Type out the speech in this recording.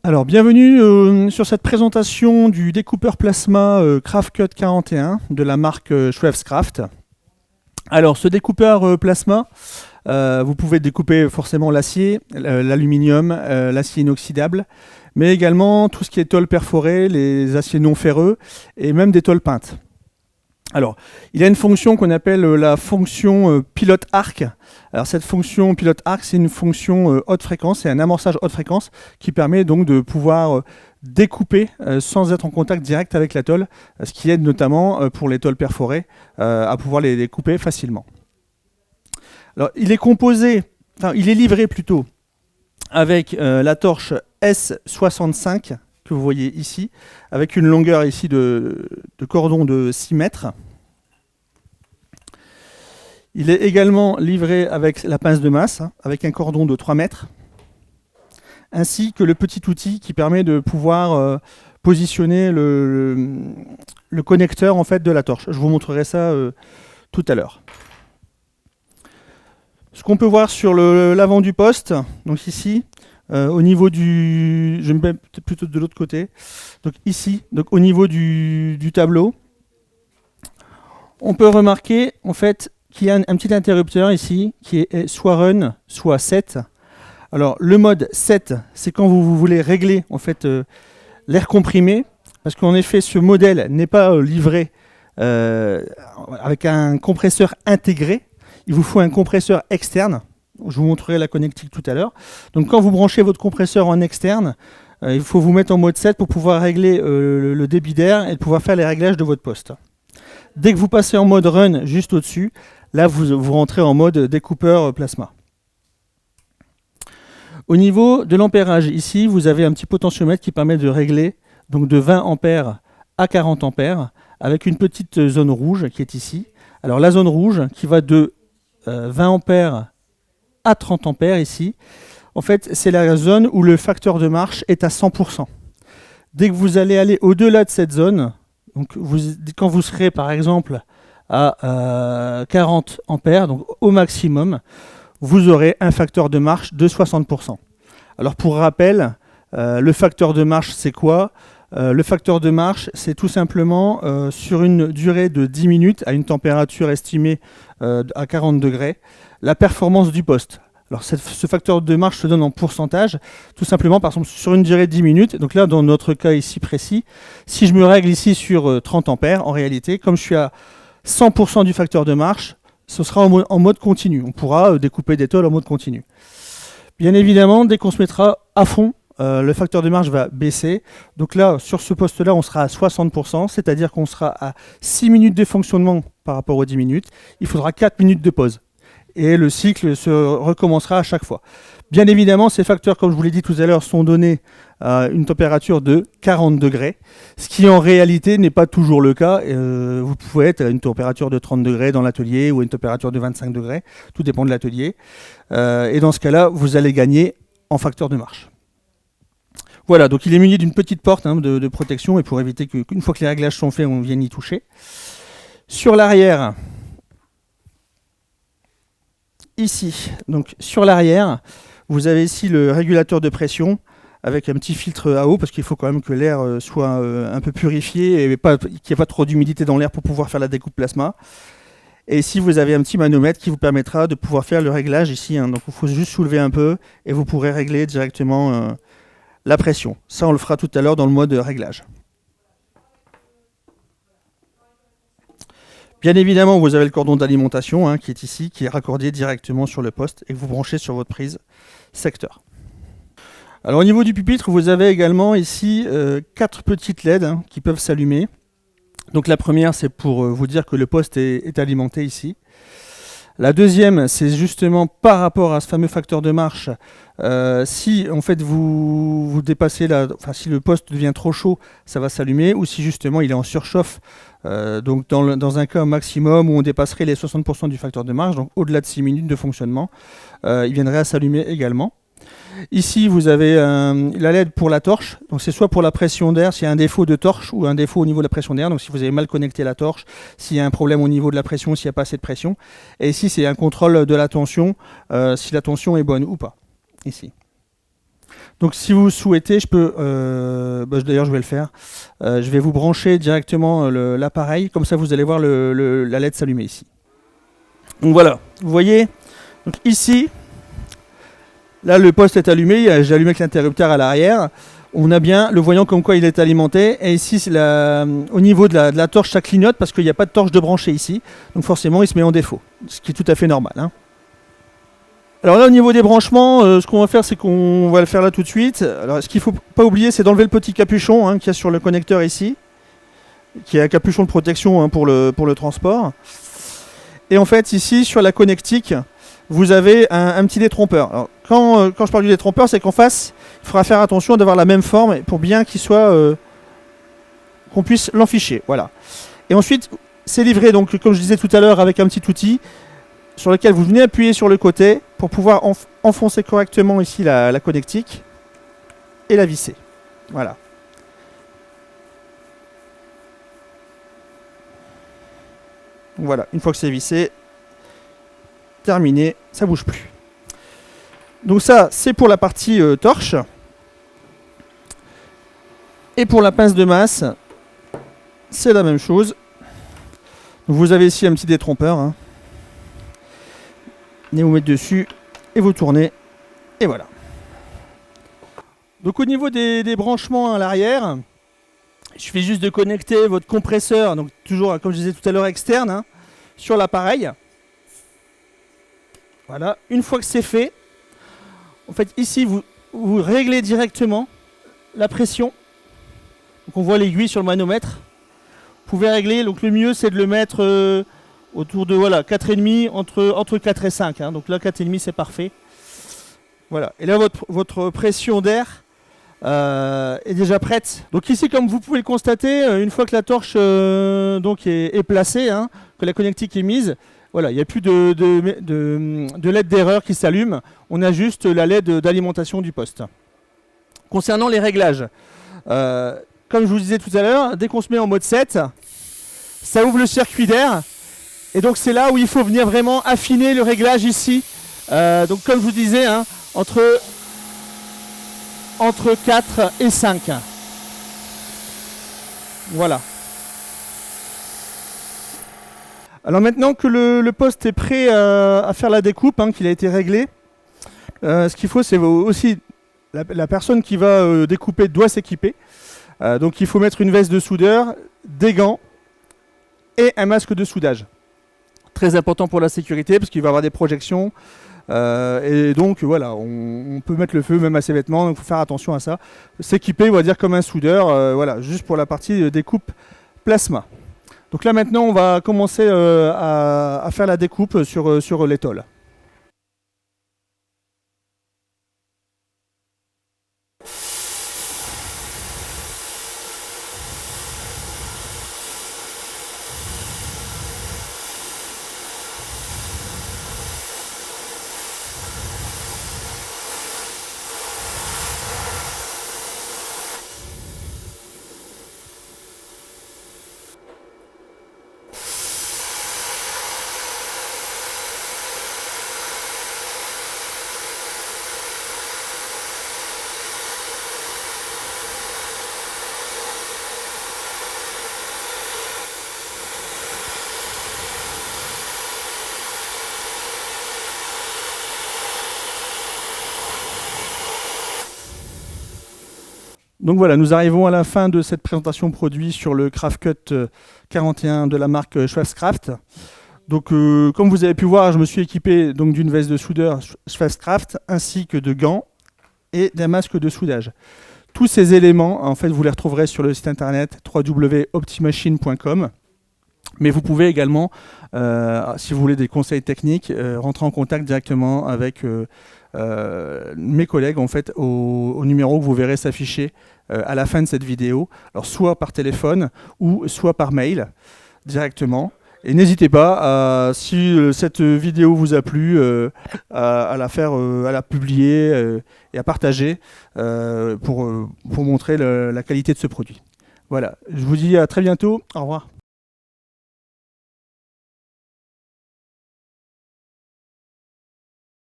Alors, bienvenue sur cette présentation du découpeur plasma Craftcut 41 de la marque Schweppes-Craft. Alors, ce découpeur plasma, vous pouvez découper forcément l'acier, l'aluminium, l'acier inoxydable, mais également tout ce qui est tôle perforée, les aciers non ferreux et même des tôles peintes. Alors, il a une fonction qu'on appelle la fonction pilote arc. Alors, cette fonction pilote arc, c'est une fonction haute fréquence, c'est un amorçage haute fréquence qui permet donc de pouvoir découper sans être en contact direct avec la tôle, ce qui aide notamment pour les tôles perforées à pouvoir les découper facilement. Alors, il est livré plutôt avec la torche S65 que vous voyez ici, avec une longueur ici de cordon de 6 mètres. Il est également livré avec la pince de masse, avec un cordon de 3 mètres, ainsi que le petit outil qui permet de pouvoir positionner le connecteur en fait, de la torche. Je vous montrerai ça tout à l'heure. Ce qu'on peut voir sur l'avant du poste, donc ici, au niveau du... Je me mets plutôt de l'autre côté. Donc ici, donc au niveau du tableau, on peut remarquer en fait qu'il y a un petit interrupteur ici qui est soit run, soit set. Alors le mode set, c'est quand vous voulez régler en fait l'air comprimé, parce qu'en effet ce modèle n'est pas livré avec un compresseur intégré. Il vous faut un compresseur externe. Je vous montrerai la connectique tout à l'heure. Donc quand vous branchez votre compresseur en externe, il faut vous mettre en mode 7 pour pouvoir régler le débit d'air et pouvoir faire les réglages de votre poste. Dès que vous passez en mode run juste au-dessus, là vous rentrez en mode découpeur plasma. Au niveau de l'ampérage, ici vous avez un petit potentiomètre qui permet de régler donc de 20 ampères à 40 ampères avec une petite zone rouge qui est ici. Alors la zone rouge qui va de 20 ampères à 30 ampères ici, en fait c'est la zone où le facteur de marche est à 100%. Dès que vous allez aller au-delà de cette zone, donc quand vous serez par exemple à 40 ampères, donc au maximum, vous aurez un facteur de marche de 60%. Alors pour rappel, le facteur de marche c'est quoi ? Le facteur de marche, c'est tout simplement sur une durée de 10 minutes à une température estimée à 40 degrés, la performance du poste. Alors ce facteur de marche se donne en pourcentage, tout simplement par exemple sur une durée de 10 minutes. Donc là, dans notre cas ici précis, si je me règle ici sur 30 ampères, en réalité, comme je suis à 100% du facteur de marche, ce sera en mode continu. On pourra découper des tôles en mode continu. Bien évidemment, dès qu'on se mettra à fond, le facteur de marche va baisser. Donc là, sur ce poste-là, on sera à 60%, c'est-à-dire qu'on sera à 6 minutes de fonctionnement par rapport aux 10 minutes. Il faudra 4 minutes de pause. Et le cycle se recommencera à chaque fois. Bien évidemment, ces facteurs, comme je vous l'ai dit tout à l'heure, sont donnés à une température de 40 degrés, ce qui en réalité n'est pas toujours le cas. Vous pouvez être à une température de 30 degrés dans l'atelier ou à une température de 25 degrés, tout dépend de l'atelier. Et dans ce cas-là, vous allez gagner en facteur de marche. Voilà, donc il est muni d'une petite porte de protection et pour éviter qu'une fois que les réglages sont faits, on vienne y toucher. Sur l'arrière, ici, donc sur l'arrière, vous avez ici le régulateur de pression avec un petit filtre à eau parce qu'il faut quand même que l'air soit un peu purifié et qu'il n'y ait pas trop d'humidité dans l'air pour pouvoir faire la découpe plasma. Et ici, vous avez un petit manomètre qui vous permettra de pouvoir faire le réglage ici. Donc il faut juste soulever un peu et vous pourrez régler directement la pression. Ça, on le fera tout à l'heure dans le mode réglage. Bien évidemment, vous avez le cordon d'alimentation qui est ici, qui est raccordé directement sur le poste et que vous branchez sur votre prise secteur. Alors au niveau du pupitre, vous avez également ici 4 petites LED qui peuvent s'allumer. Donc la première, c'est pour vous dire que le poste est alimenté ici. La deuxième, c'est justement par rapport à ce fameux facteur de marche. Si en fait vous dépassez si le poste devient trop chaud, ça va s'allumer, ou si justement il est en surchauffe, donc dans un cas maximum où on dépasserait les 60% du facteur de marche, donc au-delà de 6 minutes de fonctionnement, il viendrait à s'allumer également. Ici, vous avez la LED pour la torche. Donc, c'est soit pour la pression d'air, s'il y a un défaut de torche ou un défaut au niveau de la pression d'air. Donc, si vous avez mal connecté la torche, s'il y a un problème au niveau de la pression, s'il n'y a pas assez de pression. Et ici, c'est un contrôle de la tension, si la tension est bonne ou pas. Ici. Donc si vous souhaitez, je peux, d'ailleurs je vais le faire, je vais vous brancher directement l'appareil, comme ça vous allez voir la LED s'allumer ici. Donc voilà, vous voyez, donc ici, là le poste est allumé, j'ai allumé avec l'interrupteur à l'arrière, on a bien le voyant comme quoi il est alimenté, et ici au niveau de la torche ça clignote parce qu'il n'y a pas de torche de brancher ici, donc forcément il se met en défaut, ce qui est tout à fait normal, hein. Alors là au niveau des branchements, ce qu'on va faire c'est qu'on va le faire là tout de suite. Alors ce qu'il ne faut pas oublier c'est d'enlever le petit capuchon qu'il y a sur le connecteur ici, qui est un capuchon de protection pour le transport. Et en fait ici sur la connectique, vous avez un petit détrompeur. Alors, quand je parle du détrompeur, c'est qu'en face, il faudra faire attention d'avoir la même forme pour bien qu'il soit qu'on puisse l'enficher. Voilà. Et ensuite, c'est livré, donc comme je disais tout à l'heure, avec un petit outil sur lequel vous venez appuyer sur le côté pour pouvoir enfoncer correctement ici la connectique et la visser. Voilà. Voilà, une fois que c'est vissé, terminé, ça bouge plus. Donc ça, c'est pour la partie torche. Et pour la pince de masse, c'est la même chose. Donc vous avez ici un petit détrompeur, hein. Venez vous mettre dessus et vous tournez. Et voilà. Donc au niveau des branchements à l'arrière, il suffit juste de connecter votre compresseur, donc toujours comme je disais tout à l'heure externe, hein, sur l'appareil. Voilà, une fois que c'est fait, en fait ici vous réglez directement la pression. Donc on voit l'aiguille sur le manomètre. Vous pouvez régler, donc le mieux c'est de le mettre autour de 4,5 entre 4 et 5. Hein. Donc là 4,5 c'est parfait. Voilà, et là votre pression d'air est déjà prête. Donc ici comme vous pouvez le constater, une fois que la torche donc est placée, hein, que la connectique est mise, voilà, il n'y a plus de LED d'erreur qui s'allume, on a juste la LED d'alimentation du poste. Concernant les réglages, comme je vous disais tout à l'heure, dès qu'on se met en mode 7, ça ouvre le circuit d'air, et donc c'est là où il faut venir vraiment affiner le réglage ici. Donc comme je vous disais, hein, entre 4 et 5. Voilà. Alors maintenant que le poste est prêt à faire la découpe, hein, qu'il a été réglé, ce qu'il faut c'est aussi la personne qui va découper doit s'équiper. Donc il faut mettre une veste de soudeur, des gants et un masque de soudage. Très important pour la sécurité parce qu'il va y avoir des projections. Et donc voilà, on peut mettre le feu même à ses vêtements, donc il faut faire attention à ça. S'équiper, on va dire comme un soudeur, voilà, juste pour la partie découpe plasma. Donc là maintenant on va commencer à faire la découpe sur l'étole. Donc voilà, nous arrivons à la fin de cette présentation produit sur le Craftcut 41 de la marque Schwarzkraft. Donc comme vous avez pu voir, je me suis équipé donc d'une veste de soudeur Schwarzkraft ainsi que de gants et d'un masque de soudage. Tous ces éléments, en fait, vous les retrouverez sur le site internet www.optimachine.com. Mais vous pouvez également, si vous voulez des conseils techniques, rentrer en contact directement avec mes collègues en fait, au numéro que vous verrez s'afficher à la fin de cette vidéo. Alors soit par téléphone ou soit par mail directement. Et n'hésitez pas, si cette vidéo vous a plu, à la publier et à partager pour montrer la qualité de ce produit. Voilà, je vous dis à très bientôt. Au revoir.